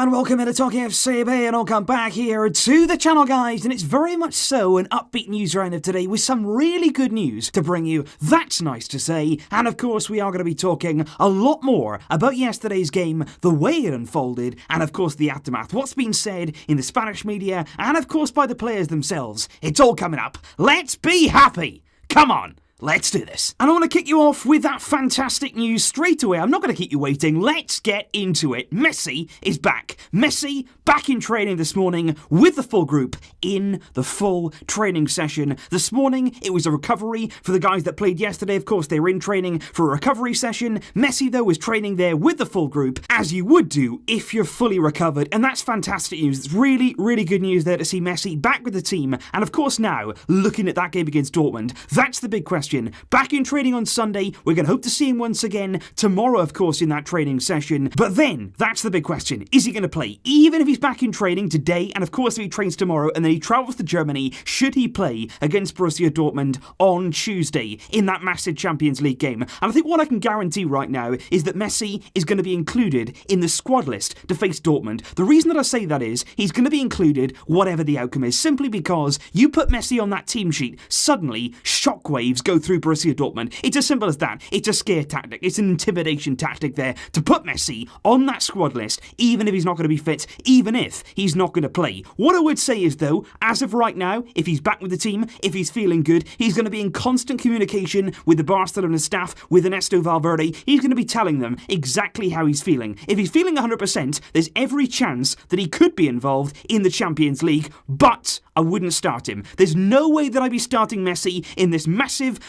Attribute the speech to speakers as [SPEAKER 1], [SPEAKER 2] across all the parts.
[SPEAKER 1] and welcome into Talking FCB, and welcome back here to the channel, guys. And it's very much so an upbeat news round of today with some really good news to bring you. That's nice to say. And of course, we are going to be talking a lot more about yesterday's game, the way it unfolded, and of course the aftermath, what's been said in the Spanish media, and of course by the players themselves. It's all coming up. Let's be happy. Come on. Let's do this. And I want to kick you off with that fantastic news straight away. I'm not going to keep you waiting. Let's get into it. Messi is back. Messi back in training this morning with the full group in the full training session. This morning, it was a recovery for the guys that played yesterday. Of course, they were in training for a recovery session. Messi, though, was training there with the full group, as you would do if you're fully recovered. And that's fantastic news. It's really, really good news there to see Messi back with the team. And of course, now, looking at that game against Dortmund, that's the big question. Back in training on Sunday, we're going to hope to see him once again tomorrow, of course, in that training session. But then, that's the big question. Is he going to play? Even if he's back in training today, and of course if he trains tomorrow and then he travels to Germany, should he play against Borussia Dortmund on Tuesday in that massive Champions League game? And I think what I can guarantee right now is that Messi is going to be included in the squad list to face Dortmund. The reason that I say that is, he's going to be included whatever the outcome is, simply because you put Messi on that team sheet, suddenly shockwaves go through Borussia Dortmund. It's as simple as that. It's a scare tactic. It's an intimidation tactic there to put Messi on that squad list, even if he's not going to be fit, even if he's not going to play. What I would say is, though, as of right now, if he's back with the team, if he's feeling good, he's going to be in constant communication with the Barcelona staff, with Ernesto Valverde. He's going to be telling them exactly how he's feeling. If he's feeling 100%, there's every chance that he could be involved in the Champions League, but I wouldn't start him. There's no way that I'd be starting Messi in this massive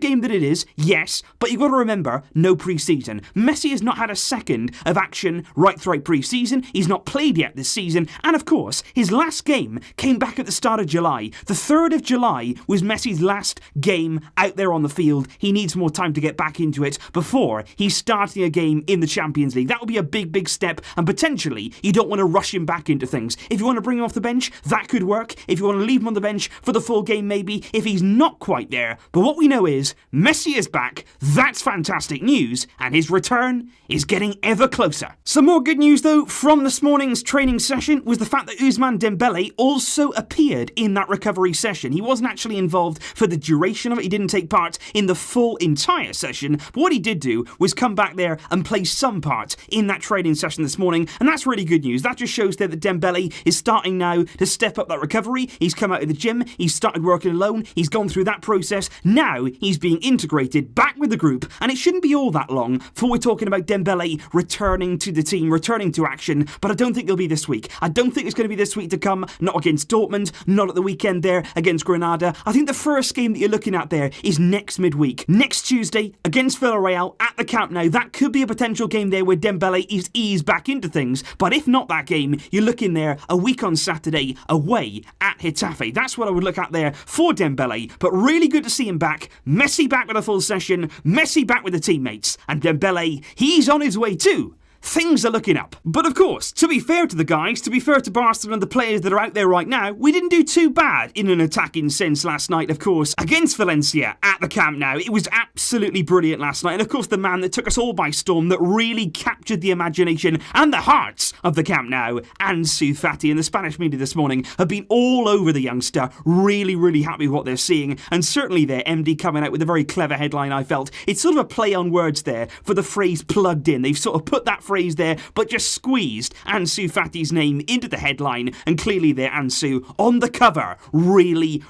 [SPEAKER 1] game that it is, yes, but you've got to remember, no pre-season. Messi has not had a second of action right throughout pre-season. He's not played yet this season, and of course, his last game came back at the start of July. The 3rd of July was Messi's last game out there on the field. He needs more time to get back into it before he's starting a game in the Champions League. That would be a big step, and potentially, you don't want to rush him back into things. If you want to bring him off the bench, that could work. If you want to leave him on the bench for the full game, maybe, if he's not quite there. But what we know is, Messi is back. That's fantastic news, and his return is getting ever closer. Some more good news, though, from this morning's training session was the fact that Ousmane Dembele also appeared in that recovery session. He wasn't actually involved for the duration of it. He didn't take part in the full entire session, but what he did do was come back there and play some part in that training session this morning, and that's really good news. That just shows there that Dembele is starting now to step up that recovery. He's come out of the gym, he's started working alone, he's gone through that process. Now he's being integrated back with the group, and it shouldn't be all that long before we're talking about Dembele returning to the team, returning to action, but I don't think it'll be this week. I don't think it's going to be this week to come, not against Dortmund, not at the weekend there against Granada. I think the first game that you're looking at there is next midweek. Next Tuesday against Villarreal at the Camp Nou. That could be a potential game there where Dembele is eased back into things, but if not that game, you're looking there a week on Saturday away at Getafe. That's what I would look at there for Dembele, but really good to see him back. Messi back with a full session, Messi back with the teammates, and Dembele, he's on his way too. Things are looking up. But of course, to be fair to the guys, to be fair to Barcelona and the players that are out there right now, we didn't do too bad in an attacking sense last night, of course, against Valencia at the Camp Nou. It was absolutely brilliant last night, and of course the man that took us all by storm, that really captured the imagination and the hearts of the Camp Nou, Ansu Fati, and the Spanish media this morning have been all over the youngster, really happy with what they're seeing, and certainly their MD coming out with a very clever headline, I felt. It's sort of a play on words there for the phrase plugged in. They've sort of put that phrase there, but just squeezed Ansu Fati's name into the headline, and clearly there Ansu on the cover. Really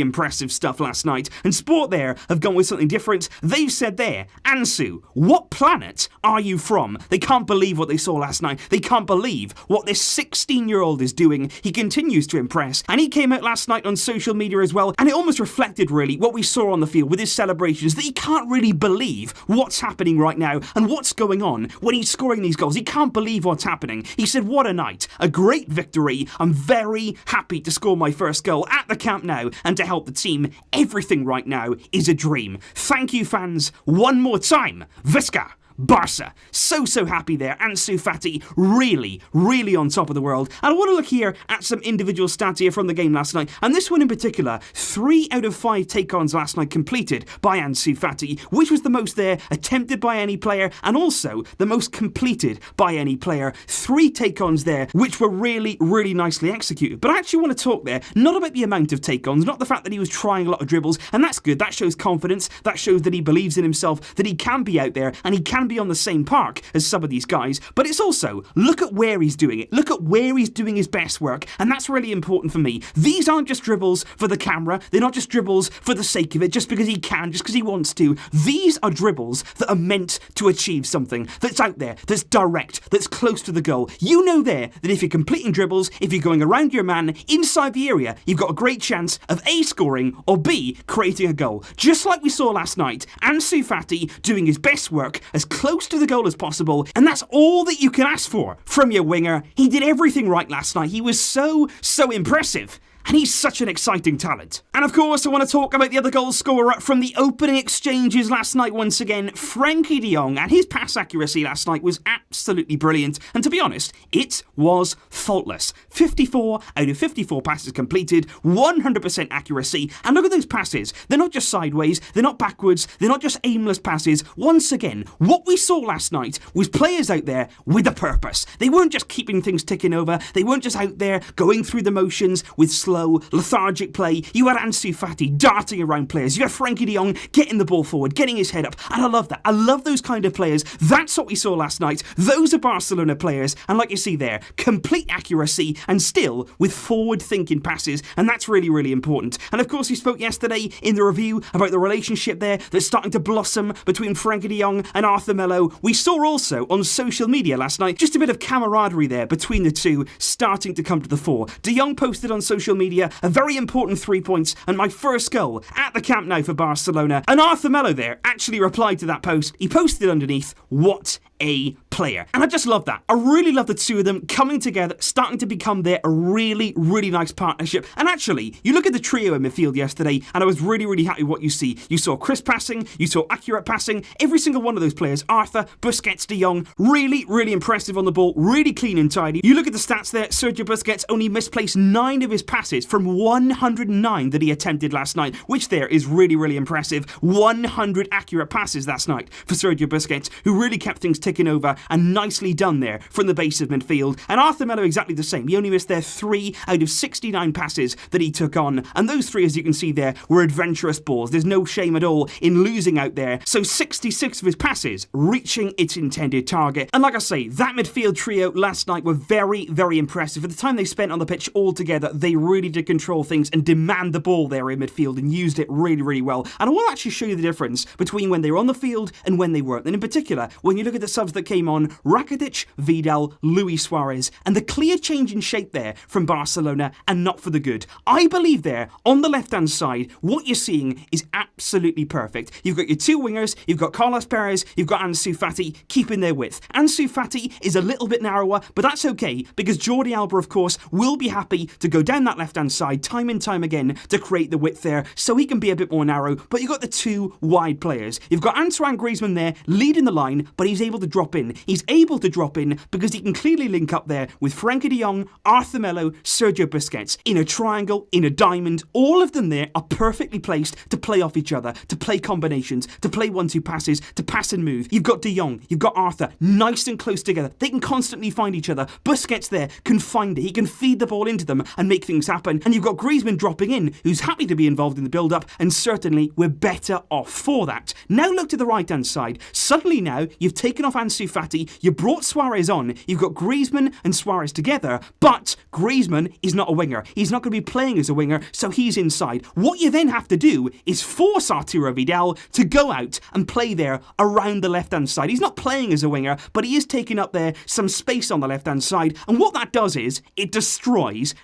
[SPEAKER 1] impressive stuff last night, and Sport there have gone with something different. They've said there, Ansu, what planet are you from? They can't believe what they saw last night. They can't believe what this 16-year-old is doing. He continues to impress, and he came out last night on social media as well, and it almost reflected really what we saw on the field with his celebrations, that he can't really believe what's happening right now and what's going on when he's scoring these goals. He can't believe what's happening. He said, what a night, a great victory. I'm very happy to score my first goal at the Camp Nou and to help the team. Everything right now is a dream. Thank you, fans, one more time. Visca Barca. So happy there. Ansu Fati really on top of the world. And I want to look here at some individual stats here from the game last night. And this one in particular, 3 out of 5 take-ons last night completed by Ansu Fati, which was the most there attempted by any player and also the most completed by any player. 3 take-ons there, which were really nicely executed. But I actually want to talk there, not about the amount of take-ons, not the fact that he was trying a lot of dribbles, and that's good. That shows confidence. That shows that he believes in himself, that he can be out there and he can be on the same park as some of these guys. But it's also, look at where he's doing it. Look at where he's doing his best work, and that's really important for me. These aren't just dribbles for the camera. They're not just dribbles for the sake of it, just because he can, just because he wants to. These are dribbles that are meant to achieve something, that's out there, that's direct, that's close to the goal. You know there that if you're completing dribbles, if you're going around your man inside the area, you've got a great chance of A, scoring, or B, creating a goal. Just like we saw last night, Ansu Fati doing his best work as close to the goal as possible, and that's all that you can ask for from your winger. He did everything right last night. He was so impressive. And he's such an exciting talent. And of course, I want to talk about the other goal scorer from the opening exchanges last night once again, Frenkie de Jong, and his pass accuracy last night was absolutely brilliant. And to be honest, it was faultless. 54 out of 54 passes completed, 100% accuracy. And look at those passes. They're not just sideways, they're not backwards, they're not just aimless passes. Once again, what we saw last night was players out there with a purpose. They weren't just keeping things ticking over. They weren't just out there going through the motions with slow, lethargic play. You had Ansu Fati darting around players. You had Frenkie de Jong getting the ball forward, getting his head up. And I love that. I love those kind of players. That's what we saw last night. Those are Barcelona players. And like you see there, complete accuracy and still with forward-thinking passes. And that's really important. And of course, we spoke yesterday in the review about the relationship there that's starting to blossom between Frenkie de Jong and Arthur Melo. We saw also on social media last night just a bit of camaraderie there between the two starting to come to the fore. De Jong posted on social media a very important 3 points and my first goal at the Camp Nou for Barcelona. And Arthur Melo there actually replied to that post. He posted underneath, "What a player." And I just love that. I really love the two of them coming together, starting to become there a really nice partnership. And actually, you look at the trio in midfield yesterday, and I was really happy with what you see. You saw crisp passing, you saw accurate passing. Every single one of those players, Arthur, Busquets, De Jong, really impressive on the ball, really clean and tidy. You look at the stats there, Sergio Busquets only misplaced 9 of his passes from 109 that he attempted last night, which there is really impressive. 100 accurate passes last night for Sergio Busquets, who really kept things ticking over, and nicely done there from the base of midfield. And Arthur Melo exactly the same. He only missed there 3 out of 69 passes that he took on, and those 3, as you can see there, were adventurous balls. There's no shame at all in losing out there. So 66 of his passes reaching its intended target. And like I say, that midfield trio last night were very impressive. For the time they spent on the pitch all together, they really did control things and demand the ball there in midfield and used it really well. And I want to actually show you the difference between when they were on the field and when they weren't. And in particular, when you look at the subs that came on, Rakitic, Vidal, Luis Suarez, and the clear change in shape there from Barcelona, and not for the good. I believe there, on the left-hand side, what you're seeing is absolutely perfect. You've got your 2 wingers, you've got Carlos Perez, you've got Ansu Fati keeping their width. Ansu Fati is a little bit narrower, but that's okay, because Jordi Alba, of course, will be happy to go down that left-hand side time and time again to create the width there, so he can be a bit more narrow, but you've got the 2 wide players. You've got Antoine Griezmann there, leading the line, but he's able to drop in. He's able to drop in because he can clearly link up there with Frenkie de Jong, Arthur Melo, Sergio Busquets. In a triangle, in a diamond, all of them there are perfectly placed to play off each other, to play combinations, to play 1-2 passes, to pass and move. You've got de Jong, you've got Arthur, nice and close together. They can constantly find each other. Busquets there can find it. He can feed the ball into them and make things happen. And you've got Griezmann dropping in, who's happy to be involved in the build-up, and certainly we're better off for that. Now look to the right-hand side. Suddenly now, you've taken off Ansu Fati, you brought Suarez on, you've got Griezmann and Suarez together, but Griezmann is not a winger. He's not going to be playing as a winger, so he's inside. What you then have to do is force Arturo Vidal to go out and play there around the left-hand side. He's not playing as a winger, but he is taking up there some space on the left-hand side, and what that does is, it destroys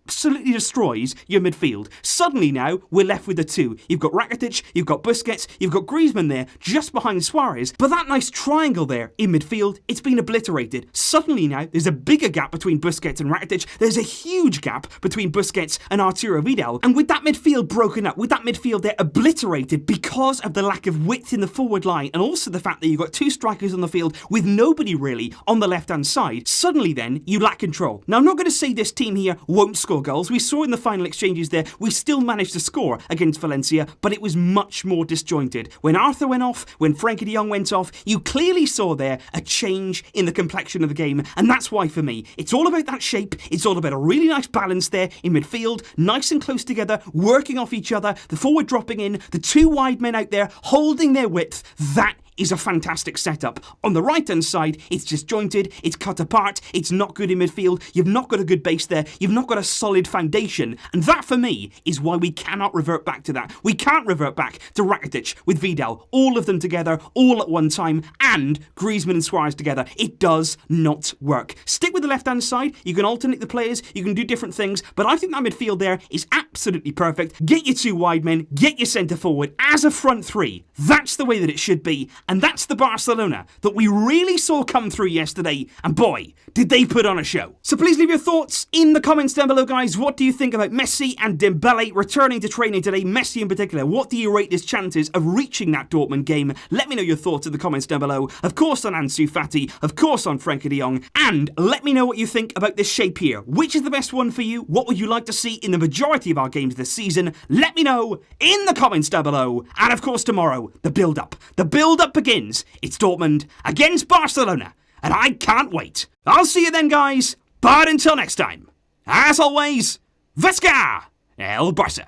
[SPEAKER 1] absolutely destroys your midfield. Suddenly now, we're left with the two. You've got Rakitic, you've got Busquets, you've got Griezmann there, just behind Suarez, but that nice triangle there in midfield, it's been obliterated. Suddenly now, there's a bigger gap between Busquets and Rakitic, there's a huge gap between Busquets and Arturo Vidal, and with that midfield broken up, with that midfield there obliterated because of the lack of width in the forward line, and also the fact that you've got two strikers on the field with nobody really on the left-hand side, suddenly then, you lack control. Now, I'm not going to say this team here won't score goals. We saw in the final exchanges there, we still managed to score against Valencia, but it was much more disjointed. When Arthur went off, when Frankie de Jong went off, you clearly saw there a change in the complexion of the game, and that's why for me, it's all about that shape, it's all about a really nice balance there in midfield, nice and close together, working off each other, the forward dropping in, the two wide men out there holding their width. That is a fantastic setup. On the right-hand side, it's disjointed, it's cut apart, it's not good in midfield, you've not got a good base there, you've not got a solid foundation, and that for me is why we cannot revert back to that. We can't revert back to Rakitic with Vidal, all of them together, all at one time, and Griezmann and Suarez together. It does not work. Stick with the left-hand side, you can alternate the players, you can do different things, but I think that midfield there is absolutely perfect. Get your two wide men, get your centre forward as a front three. That's the way that it should be. And that's the Barcelona that we really saw come through yesterday, and boy, did they put on a show. So please leave your thoughts in the comments down below, guys. What do you think about Messi and Dembele returning to training today? Messi in particular, what do you rate his chances of reaching that Dortmund game? Let me know your thoughts in the comments down below. Of course on Ansu Fati, of course on Frankie de Jong, and let me know what you think about this shape here. Which is the best one for you? What would you like to see in the majority of our games this season? Let me know in the comments down below. And of course tomorrow, the build-up. The build-up begins. It's Dortmund against Barcelona, and I can't wait. I'll see you then, guys, but until next time, as always, Vesca El Barça.